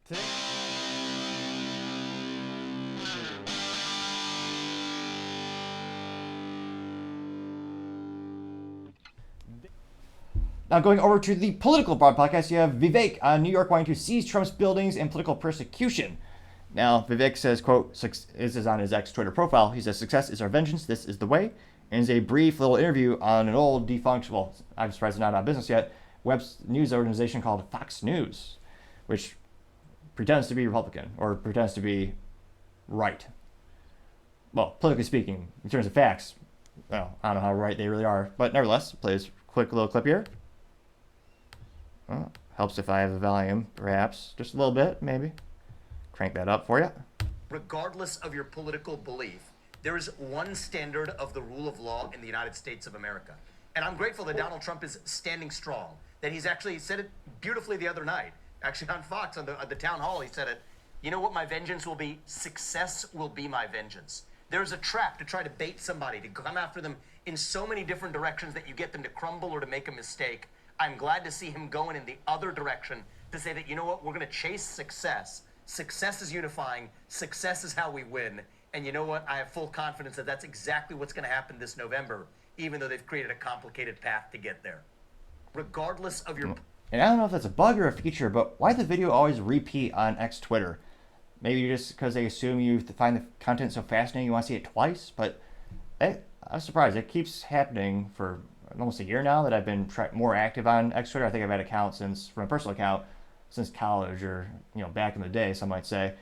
Now, going over to the political broad podcast, you have Vivek on New York wanting to seize Trump's buildings and political persecution. Now, Vivek says, quote, this is on his ex Twitter profile. He says, "Success is our vengeance. This is the way." And is a brief little interview on an old defunct, well, I'm surprised it's not on business yet, web news organization called Fox News, which pretends to be Republican or pretends to be right. Well, politically speaking, in terms of facts, well, I don't know how right they really are. But nevertheless, play this quick little clip here. Well, helps if I have the volume, perhaps. Just a little bit, maybe. Crank that up for you. Regardless of your political belief, there is one standard of the rule of law in the United States of America. And I'm grateful that Donald Trump is standing strong, that he's actually said it beautifully the other night. Actually on Fox, on the town hall, he said it. You know what my vengeance will be? Success will be my vengeance. There's a trap to try to bait somebody, to come after them in so many different directions that you get them to crumble or to make a mistake. I'm glad to see him going in the other direction to say that, you know what, we're going to chase success. Success is unifying. Success is how we win. And you know what? I have full confidence that that's exactly what's going to happen this November, even though they've created a complicated path to get there. Regardless of your... And I don't know if that's a bug or a feature, but why the video always repeat on X Twitter? Maybe just because they assume you find the content so fascinating you want to see it twice, but I'm surprised. It keeps happening for almost a year now that I've been more active on X Twitter. I think I've had an account from a personal account since college or back in the day, some might say.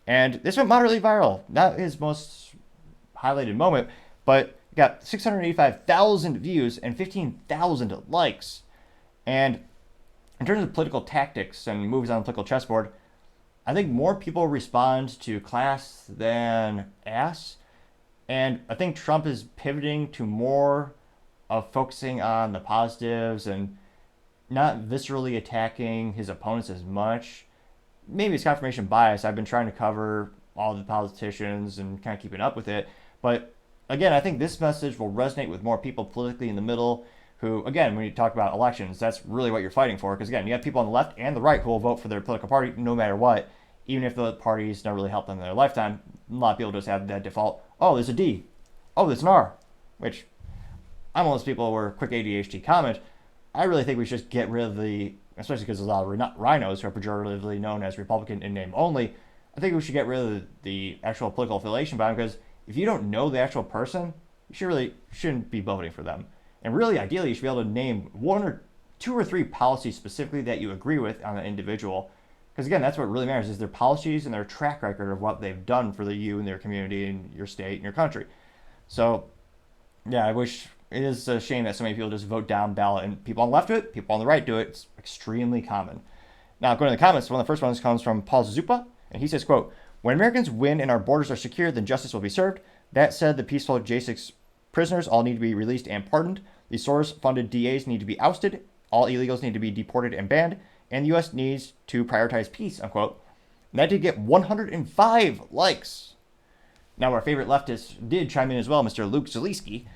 And this went moderately viral. Not his most highlighted moment, but got 685,000 views and 15,000 likes. And in terms of political tactics and moves on the political chessboard, I think more people respond to class than ass. And I think Trump is pivoting to more of focusing on the positives and not viscerally attacking his opponents as much. Maybe it's confirmation bias. I've been trying to cover all the politicians and kind of keeping up with it. But again, I think this message will resonate with more people politically in the middle who, again, when you talk about elections, that's really what you're fighting for. Because again, you have people on the left and the right who will vote for their political party no matter what, even if the parties don't really help them in their lifetime. A lot of people just have that default, oh, there's a D. Oh, there's an R. Which, I'm one of those people where quick ADHD comment, I really think we should get rid of especially because there's a lot of rhinos who are pejoratively known as Republican in name only, I think we should get rid of the actual political affiliation by them, because if you don't know the actual person, you shouldn't be voting for them. And really, ideally, you should be able to name one or two or three policies specifically that you agree with on an individual. Because again, that's what really matters, is their policies and their track record of what they've done for you and their community and your state and your country. So, yeah, it is a shame that so many people just vote down ballot, and people on the left do it, people on the right do it. It's extremely common. Now, going to the comments, one of the first ones comes from Paul Zupa, and he says, quote, "When Americans win and our borders are secure, then justice will be served. That said, the peaceful J6 prisoners all need to be released and pardoned. The Soros-funded DAs need to be ousted. All illegals need to be deported and banned. And the U.S. needs to prioritize peace," unquote. And that did get 105 likes. Now, our favorite leftist did chime in as well, Mr. Luke Zaleski,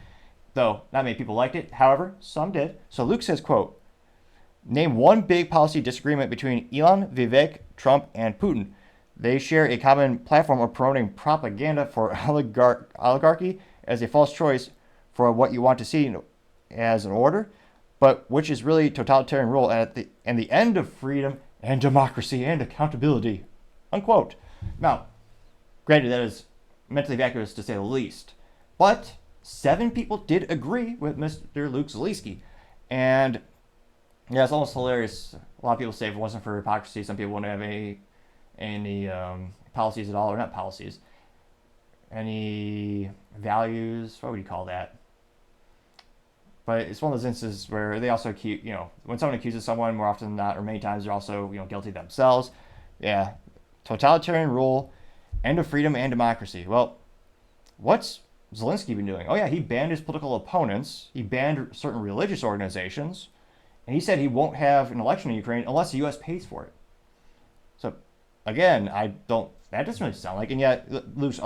though not many people liked it. However, some did. So Luke says, quote, "Name one big policy disagreement between Elon, Vivek, Trump, and Putin. They share a common platform of promoting propaganda for oligarchy as a false choice for what you want to see as an order, but which is really totalitarian rule and the end of freedom and democracy and accountability," unquote. Now, granted, that is mentally vacuous to say the least, but 7 people did agree with Mr. Luke Zaleski. And yeah, it's almost hilarious. A lot of people say if it wasn't for hypocrisy, some people wouldn't have any policies at all, or not policies, any values. What would you call that? But it's one of those instances where they also accuse, when someone accuses someone, more often than not, or many times, they're also, guilty themselves. Yeah, totalitarian rule, end of freedom and democracy. Well, what's Zelensky been doing? Oh yeah, he banned his political opponents. He banned certain religious organizations, and he said he won't have an election in Ukraine unless the U.S. pays for it. So, again, that doesn't really sound like, and yet Luke's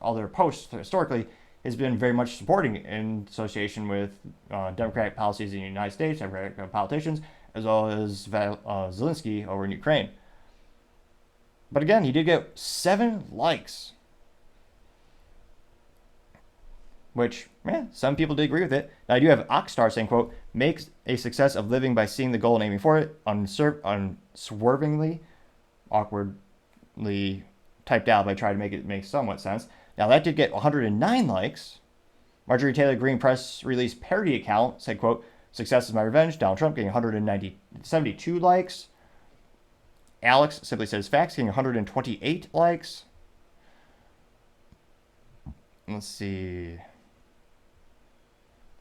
other posts historically has been very much supporting in association with democratic policies in the United States, democratic politicians, as well as Zelensky over in Ukraine. But again, he did get 7 likes. Which, some people did agree with it. Now, I do have Oxstar saying, quote, makes a success of living by seeing the goal and aiming for it, unswervingly, awkwardly typed out, but I tried to make it make somewhat sense. Now, that did get 109 likes. Marjorie Taylor Greene press release parody account said, quote, success is my revenge, Donald Trump getting 172 likes. Alex simply says facts getting 128 likes. Let's see.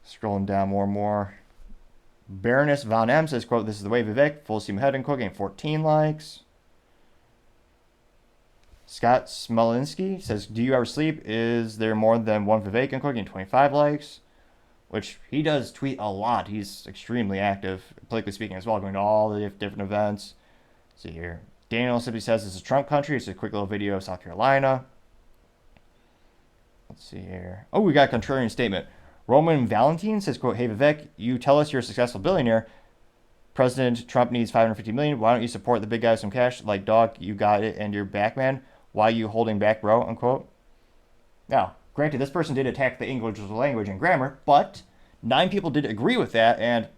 Scrolling down more and more. Baroness Von M says, quote, this is the way, Vivek, full steam ahead, and quote, getting 14 likes. Scott Smolinski says, do you ever sleep? Is there more than one Vivek, and quote, getting 25 likes? Which he does tweet a lot. He's extremely active, politically speaking as well, going to all the different events. Let's see here. Daniel simply says, this is Trump country. It's a quick little video of South Carolina. Let's see here. Oh, we got a contrarian statement. Roman Valentine says, quote, hey, Vivek, you tell us you're a successful billionaire. President Trump needs $550 million. Why don't you support the big guys from cash? Like, dog, you got it, and you're back, man. Why are you holding back, bro? Unquote. Now, granted, this person did attack the English language and grammar, but 9 people did agree with that, and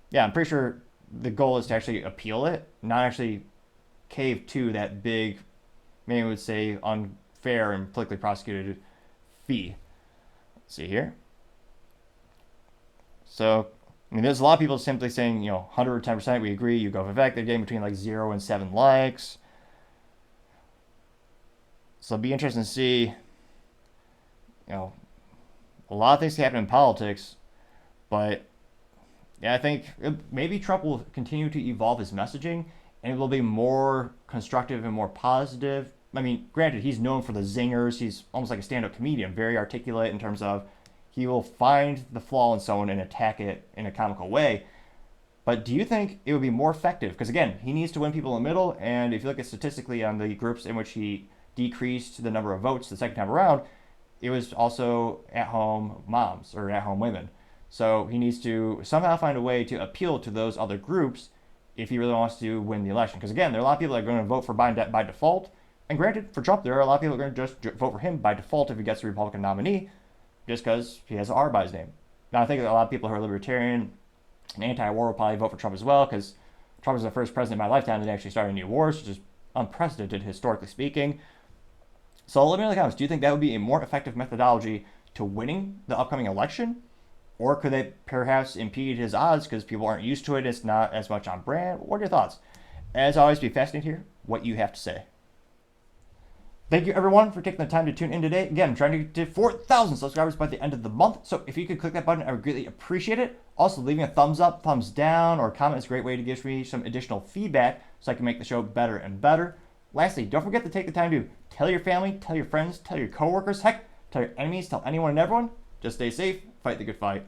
yeah, I'm pretty sure the goal is to actually appeal it, not actually cave to that big, many would say, unfair and politically prosecuted fee. Let's see here. So, I mean, there's a lot of people simply saying, 110%, we agree, you go Vivek. They're getting between like 0 and 7 likes. So it'll be interesting to see, a lot of things can happen in politics, but yeah, I think maybe Trump will continue to evolve his messaging, and it will be more constructive and more positive. I mean, granted, he's known for the zingers. He's almost like a stand-up comedian, very articulate in terms of he will find the flaw in someone and attack it in a comical way. But do you think it would be more effective? Because again, he needs to win people in the middle, and if you look at statistically on the groups in which he decreased the number of votes the second time around, it was also at-home moms or at-home women. So he needs to somehow find a way to appeal to those other groups if he really wants to win the election. Because again, there are a lot of people that are going to vote for Biden by default. And granted, for Trump, there are a lot of people that are going to just vote for him by default if he gets the Republican nominee, just because he has an R by his name. Now, I think a lot of people who are libertarian and anti-war will probably vote for Trump as well, because Trump is the first president in my lifetime that actually started any wars, which is unprecedented, historically speaking. So let me know in the comments, do you think that would be a more effective methodology to winning the upcoming election? Or could they perhaps impede his odds because people aren't used to it, it's not as much on brand? What are your thoughts? As always, be fascinated to hear what you have to say. Thank you, everyone, for taking the time to tune in today. Again, I'm trying to get to 4,000 subscribers by the end of the month. So if you could click that button, I would greatly appreciate it. Also, leaving a thumbs up, thumbs down, or comment is a great way to give me some additional feedback so I can make the show better and better. Lastly, don't forget to take the time to tell your family, tell your friends, tell your coworkers, heck, tell your enemies, tell anyone and everyone. Just stay safe, fight the good fight.